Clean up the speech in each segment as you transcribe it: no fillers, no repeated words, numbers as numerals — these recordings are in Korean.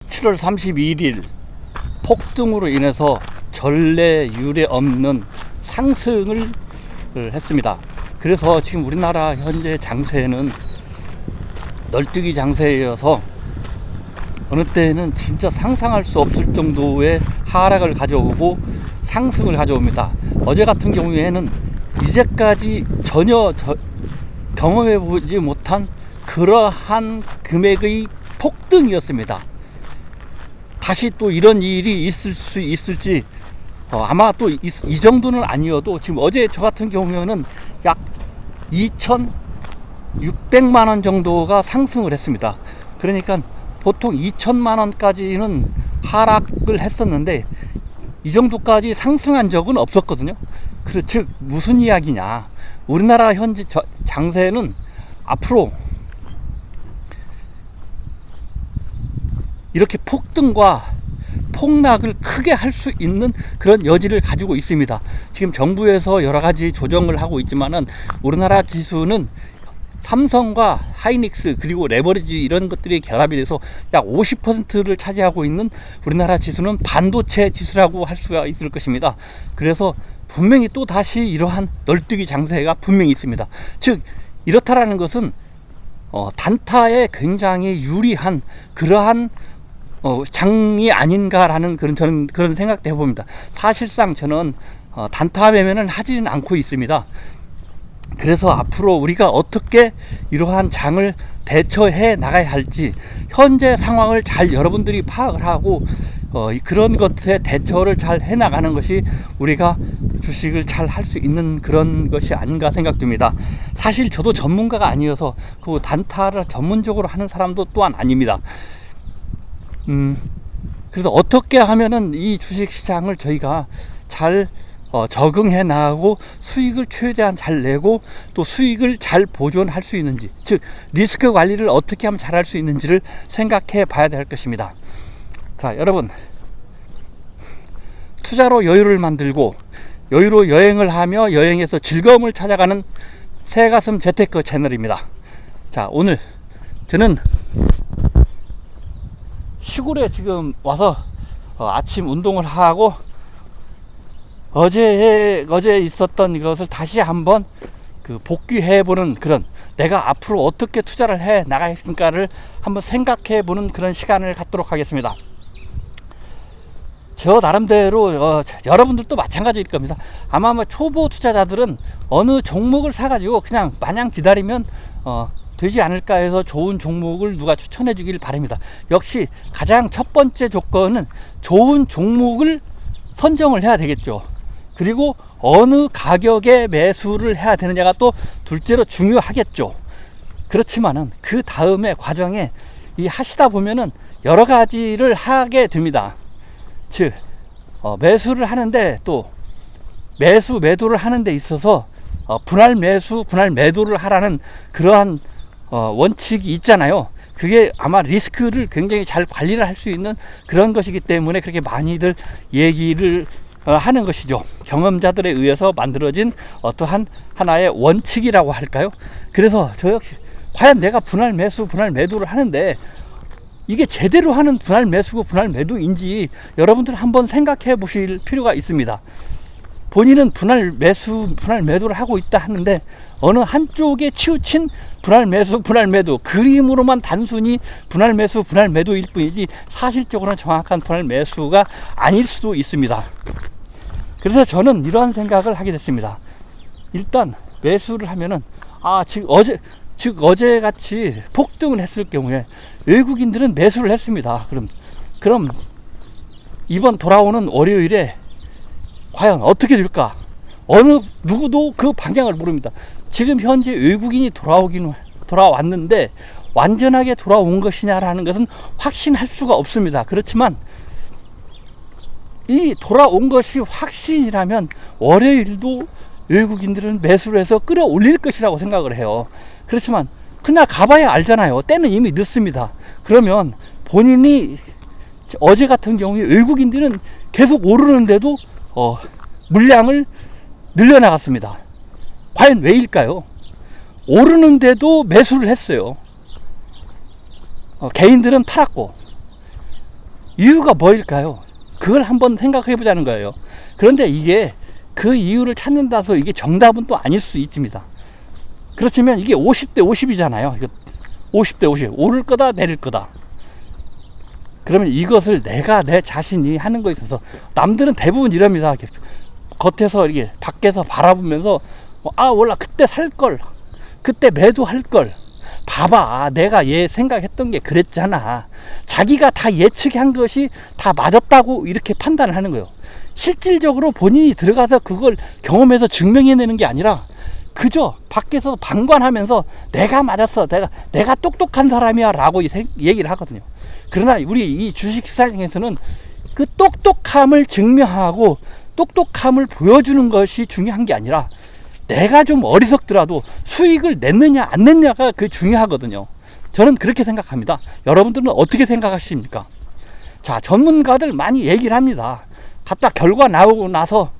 7월 31일 폭등으로 인해서 전례 유례 없는 상승을 했습니다. 그래서 지금 우리나라 현재 장세는 널뛰기 장세여서 어느 때는 진짜 상상할 수 없을 정도의 하락을 가져오고 상승을 가져옵니다. 어제 같은 경우에는 이제까지 전혀 경험해 보지 못한 그러한 금액의 폭등이었습니다. 다시 또 이런 일이 있을 수 있을지 아마 또 이 정도는 아니어도 지금 어제 저 같은 경우에는 약 2,600만 원 정도가 상승을 했습니다. 그러니까 보통 2천만 원까지는 하락을 했었는데 이 정도까지 상승한 적은 없었거든요. 즉 무슨 이야기냐, 우리나라 현재 장세는 앞으로 이렇게 폭등과 폭락을 크게 할 수 있는 그런 여지를 가지고 있습니다. 지금 정부에서 여러 가지 조정을 하고 있지만은 우리나라 지수는 삼성과 하이닉스 그리고 레버리지 이런 것들이 결합이 돼서 약 50%를 차지하고 있는 우리나라 지수는 반도체 지수라고 할 수가 있을 것입니다. 그래서 분명히 또 다시 이러한 널뛰기 장세가 분명히 있습니다. 즉 이렇다라는 것은 단타에 굉장히 유리한 그러한 장이 아닌가라는 저는 그런 생각도 해봅니다. 사실상 저는 단타 매매는 하지는 않고 있습니다. 그래서 앞으로 우리가 어떻게 이러한 장을 대처해 나가야 할지 현재 상황을 잘 여러분들이 파악을 하고 그런 것에 대처를 잘 해나가는 것이 우리가 주식을 잘 할 수 있는 그런 것이 아닌가 생각됩니다. 사실 저도 전문가가 아니어서 그 단타를 전문적으로 하는 사람도 또한 아닙니다. 그래서 어떻게 하면은 이 주식시장을 저희가 잘 적응해 나가고 수익을 최대한 잘 내고 또 수익을 잘 보존할 수 있는지, 즉 리스크 관리를 어떻게 하면 잘 할 수 있는지를 생각해 봐야 될 것입니다. 자, 여러분, 투자로 여유를 만들고 여유로 여행을 하며 여행에서 즐거움을 찾아가는 새가슴 재테크 채널입니다. 자, 오늘 저는 시골에 지금 와서 아침 운동을 하고 어제 있었던 것을 다시 한번 복귀해보는 그런, 내가 앞으로 어떻게 투자를 해 나가겠습니까를 한번 생각해보는 그런 시간을 갖도록 하겠습니다. 저 나름대로 여러분들도 마찬가지일 겁니다. 아마 초보 투자자들은 어느 종목을 사가지고 그냥 마냥 기다리면 되지 않을까 해서 좋은 종목을 누가 추천해 주길 바랍니다. 역시 가장 첫 번째 조건은 좋은 종목을 선정을 해야 되겠죠. 그리고 어느 가격에 매수를 해야 되느냐가 또 둘째로 중요하겠죠. 그렇지만은 그 다음에 과정에 하시다 보면은 여러 가지를 하게 됩니다. 즉 매수를 하는데 또 매도를 하는 데 있어서 분할 매수 분할 매도를 하라는 그러한 원칙이 있잖아요. 그게 아마 리스크를 굉장히 잘 관리를 할 수 있는 그런 것이기 때문에 그렇게 많이들 얘기를 하는 것이죠. 경험자들에 의해서 만들어진 어떠한 하나의 원칙이라고 할까요? 그래서 저 역시 과연 내가 분할 매수 분할 매도를 하는데 이게 제대로 하는 분할 매수고 분할 매도인지 여러분들 한번 생각해 보실 필요가 있습니다. 본인은 분할 매수 분할 매도를 하고 있다 하는데 어느 한쪽에 치우친 분할 매수 분할 매도, 그림으로만 단순히 분할 매수 분할 매도일 뿐이지 사실적으로는 정확한 분할 매수가 아닐 수도 있습니다. 그래서 저는 이러한 생각을 하게 됐습니다. 일단 매수를 하면은 즉 어제 같이 폭등을 했을 경우에 외국인들은 매수를 했습니다. 그럼 이번 돌아오는 월요일에 과연 어떻게 될까? 누구도 그 방향을 모릅니다. 지금 현재 외국인이 돌아왔는데 완전하게 돌아온 것이냐라는 것은 확신할 수가 없습니다. 그렇지만 이 돌아온 것이 확신이라면 월요일도 외국인들은 매수를 해서 끌어올릴 것이라고 생각을 해요. 그렇지만 그날 가봐야 알잖아요. 때는 이미 늦습니다. 그러면 본인이 어제 같은 경우에 외국인들은 계속 오르는데도 물량을 늘려나갔습니다. 과연 왜일까요? 오르는데도 매수를 했어요. 개인들은 팔았고 이유가 뭐일까요? 그걸 한번 생각해 보자는 거예요. 그런데 이게 그 이유를 찾는다서 이게 정답은 또 아닐 수 있습니다. 그렇지만 이게 50대 50이잖아요. 50대 50. 오를 거다, 내릴 거다. 그러면 이것을 내가 내 자신이 하는 거에 있어서 남들은 대부분 이럽니다. 겉에서 이렇게 밖에서 바라보면서 몰라 그때 살 걸, 그때 매도할 걸. 봐봐, 내가 생각했던 게 그랬잖아. 자기가 다 예측한 것이 다 맞았다고 이렇게 판단을 하는 거예요. 실질적으로 본인이 들어가서 그걸 경험해서 증명해내는 게 아니라 그저 밖에서 방관하면서 내가 맞았어, 내가 똑똑한 사람이야 라고 얘기를 하거든요. 그러나 우리 이 주식시장에서는 그 똑똑함을 증명하고 똑똑함을 보여주는 것이 중요한 게 아니라 내가 좀 어리석더라도 수익을 냈느냐 안 냈느냐가 그 중요하거든요. 저는 그렇게 생각합니다. 여러분들은 어떻게 생각하십니까? 자, 전문가들 많이 얘기를 합니다. 갖다 결과 나오고 나서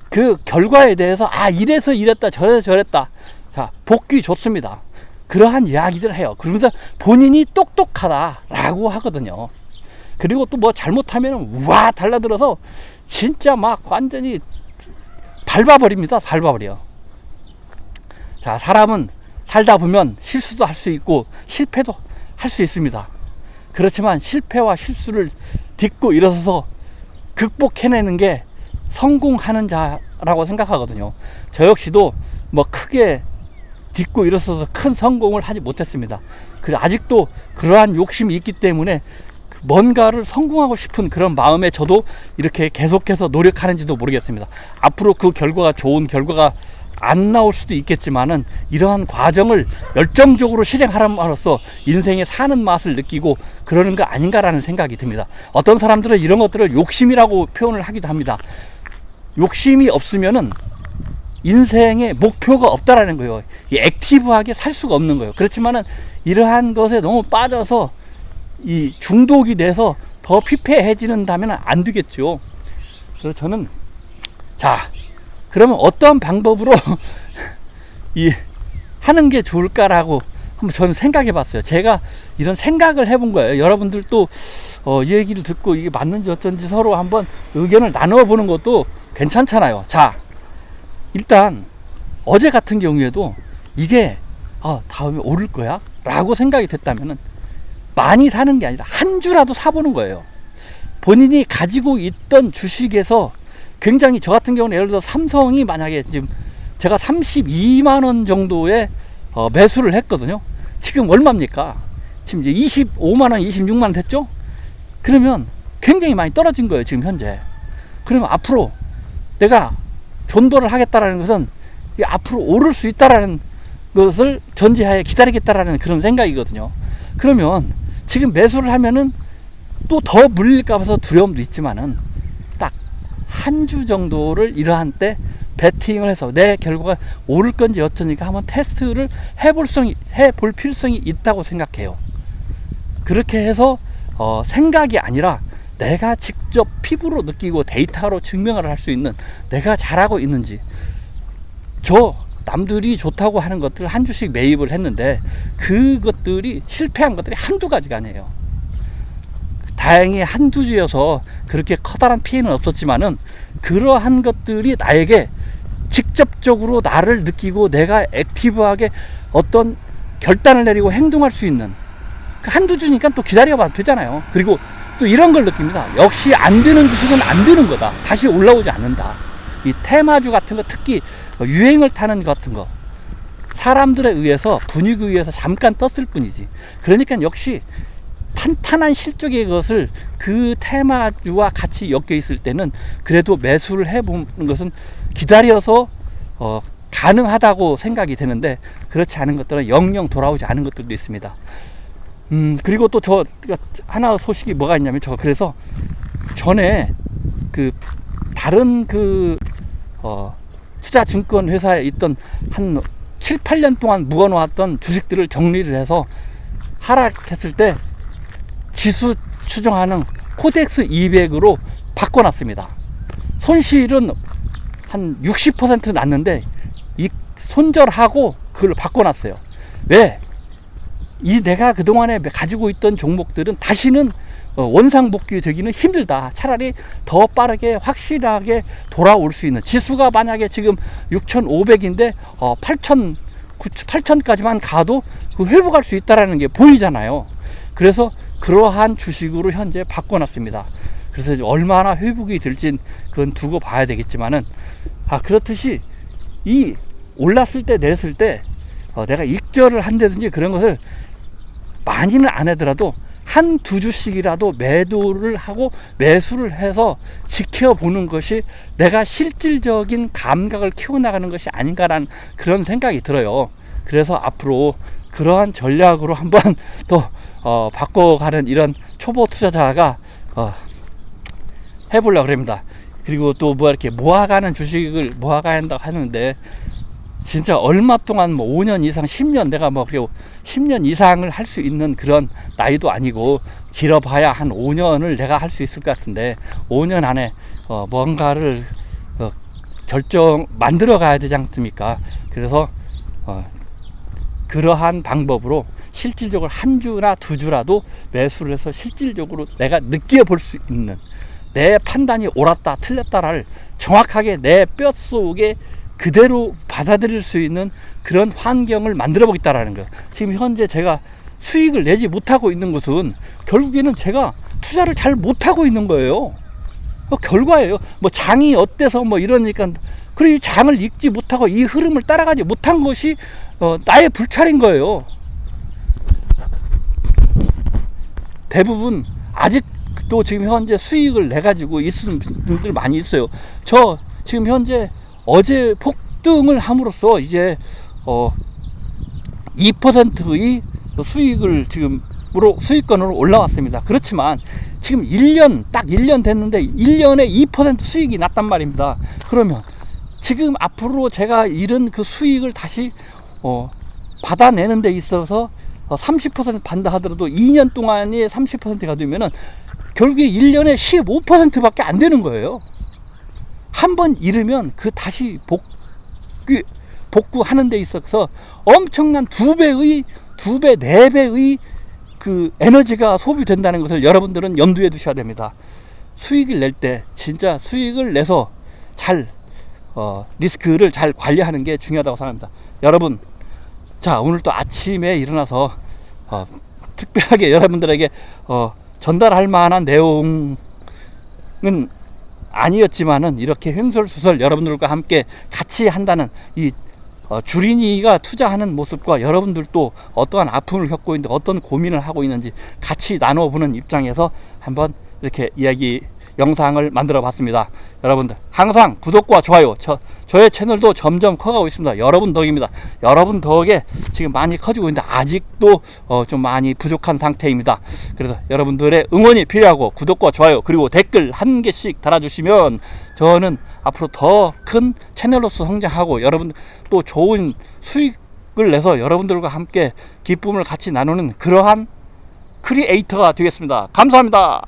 그 결과에 대해서 이래서 이랬다 저래서 저랬다. 자, 복귀 좋습니다. 그러한 이야기들을 해요. 그러면서 본인이 똑똑하다라고 하거든요. 그리고 또 뭐 잘못하면 우와 달라들어서 진짜 막 완전히 밟아버립니다. 밟아버려. 자, 사람은 살다 보면 실수도 할 수 있고 실패도 할 수 있습니다. 그렇지만 실패와 실수를 딛고 일어서서 극복해내는 게 성공하는 자라고 생각하거든요. 저 역시도 뭐 크게 딛고 일어서서 큰 성공을 하지 못했습니다. 그리고 아직도 그러한 욕심이 있기 때문에 뭔가를 성공하고 싶은 그런 마음에 저도 이렇게 계속해서 노력하는지도 모르겠습니다. 앞으로 그 결과가 좋은 결과가 안 나올 수도 있겠지만은 이러한 과정을 열정적으로 실행함으로써 인생의 사는 맛을 느끼고 그러는 거 아닌가라는 생각이 듭니다. 어떤 사람들은 이런 것들을 욕심이라고 표현을 하기도 합니다. 욕심이 없으면은 인생에 목표가 없다라는 거예요. 액티브하게 살 수가 없는 거예요. 그렇지만은 이러한 것에 너무 빠져서 이 중독이 돼서 더 피폐해지는다면 안 되겠죠. 그래서 저는 그러면 어떠한 방법으로 하는 게 좋을까라고 한번 저는 생각해 봤어요. 제가 이런 생각을 해본 거예요. 여러분들도 이 얘기를 듣고 이게 맞는지 어쩐지 서로 한번 의견을 나누어 보는 것도 괜찮잖아요. 자, 일단 어제 같은 경우에도 이게 다음에 오를 거야 라고 생각이 됐다면은 많이 사는 게 아니라 한 주라도 사보는 거예요. 본인이 가지고 있던 주식에서 굉장히, 저 같은 경우는 예를 들어 삼성이 만약에 지금 제가 32만원 정도에 매수를 했거든요. 지금 얼마입니까? 지금 이제 25만원 26만원 됐죠? 그러면 굉장히 많이 떨어진 거예요, 지금 현재. 그러면 앞으로 내가 존버를 하겠다라는 것은 앞으로 오를 수 있다라는 것을 전제하에 기다리겠다라는 그런 생각이거든요. 그러면 지금 매수를 하면은 또 더 물릴까 봐서 두려움도 있지만은 딱 한 주 정도를 이러한 때 베팅을 해서 내 결과가 오를 건지 어쩌니까 한번 테스트를 해볼 필요성이 있다고 생각해요. 그렇게 해서 생각이 아니라 내가 직접 피부로 느끼고 데이터로 증명을 할 수 있는, 내가 잘하고 있는지. 남들이 좋다고 하는 것들 한 주씩 매입을 했는데 그것들이 실패한 것들이 한두 가지가 아니에요. 다행히 한두 주여서 그렇게 커다란 피해는 없었지만은 그러한 것들이 나에게 직접적으로 나를 느끼고 내가 액티브하게 어떤 결단을 내리고 행동할 수 있는 한두 주니까 또 기다려봐도 되잖아요. 그리고 또 이런 걸 느낍니다. 역시 안 되는 주식은 안 되는 거다. 다시 올라오지 않는다. 이 테마주 같은 거, 특히 유행을 타는 것 같은 거, 사람들에 의해서, 분위기에 의해서 잠깐 떴을 뿐이지. 그러니까 역시 탄탄한 실적의 것을 그 테마주와 같이 엮여 있을 때는 그래도 매수를 해보는 것은 기다려서 가능하다고 생각이 되는데, 그렇지 않은 것들은 영영 돌아오지 않은 것들도 있습니다. 그리고 또 하나 소식이 뭐가 있냐면, 그래서 전에 다른 투자증권 회사에 있던 한 7, 8년 동안 묵어놓았던 주식들을 정리를 해서 하락했을 때 지수 추정하는 코덱스 200으로 바꿔놨습니다. 손실은 한 60% 났는데 손절하고 그걸 바꿔놨어요. 왜? 내가 그동안에 가지고 있던 종목들은 다시는 원상복귀 되기는 힘들다. 차라리 더 빠르게 확실하게 돌아올 수 있는, 지수가 만약에 지금 6,500인데 8,000까지만 가도 그 회복할 수 있다라는 게 보이잖아요. 그래서 그러한 주식으로 현재 바꿔놨습니다. 그래서 얼마나 회복이 될진 그건 두고 봐야 되겠지만은, 그렇듯이 이 올랐을 때 내렸을 때 내가 익절을 한다든지 그런 것을 많이는 안 하더라도 한 두 주씩이라도 매도를 하고 매수를 해서 지켜보는 것이 내가 실질적인 감각을 키워나가는 것이 아닌가라는 그런 생각이 들어요. 그래서 앞으로 그러한 전략으로 한번 또 바꿔가는 이런 초보 투자자가 해보려고 합니다. 그리고 또 뭐 이렇게 모아가는 주식을 모아가야 한다고 하는데, 진짜 얼마 동안 뭐 5년 이상 10년 내가 뭐 그리고 10년 이상을 할 수 있는 그런 나이도 아니고, 길어봐야 한 5년을 내가 할 수 있을 것 같은데, 5년 안에 뭔가를 만들어 가야 되지 않습니까? 그래서 그러한 방법으로 실질적으로 한 주나 두 주라도 매수를 해서 실질적으로 내가 느껴볼 수 있는, 내 판단이 옳았다 틀렸다를 정확하게 내 뼛속에 그대로 받아들일 수 있는 그런 환경을 만들어 보겠다라는 거예요. 지금 현재 제가 수익을 내지 못하고 있는 것은 결국에는 제가 투자를 잘 못하고 있는 거예요. 결과예요. 뭐 장이 어때서 뭐 이러니까, 그리고 이 장을 읽지 못하고 이 흐름을 따라가지 못한 것이 나의 불찰인 거예요. 대부분 아직도 지금 현재 수익을 내 가지고 있는 분들 많이 있어요. 저 지금 현재 어제 폭등을 함으로써 이제 2%의 수익을 지금으로 수익권으로 올라왔습니다. 그렇지만 지금 1년 딱 1년 됐는데 1년에 2% 수익이 났단 말입니다. 그러면 지금 앞으로 제가 잃은 그 수익을 다시 받아내는 데 있어서 30% 받는다 하더라도 2년 동안에 30%가 되면은 결국에 1년에 15%밖에 안 되는 거예요. 한 번 잃으면 그 다시 복구하는 데 있어서 엄청난 2배, 4배의 그 에너지가 소비된다는 것을 여러분들은 염두에 두셔야 됩니다. 수익을 낼 때 진짜 수익을 내서 잘 리스크를 잘 관리하는 게 중요하다고 생각합니다. 여러분, 자, 오늘 또 아침에 일어나서 특별하게 여러분들에게 전달할 만한 내용은 아니었지만은, 이렇게 횡설수설 여러분들과 함께 같이 한다는 이 주린이가 투자하는 모습과 여러분들도 어떠한 아픔을 겪고 있는데 어떤 고민을 하고 있는지 같이 나눠보는 입장에서 한번 이렇게 이야기 영상을 만들어 봤습니다. 여러분들 항상 구독과 좋아요, 저의 채널도 점점 커가고 있습니다. 여러분 덕입니다. 여러분 덕에 지금 많이 커지고 있는데 아직도 좀 많이 부족한 상태입니다. 그래서 여러분들의 응원이 필요하고, 구독과 좋아요 그리고 댓글 한 개씩 달아주시면 저는 앞으로 더 큰 채널로서 성장하고, 여러분 또 좋은 수익을 내서 여러분들과 함께 기쁨을 같이 나누는 그러한 크리에이터가 되겠습니다. 감사합니다.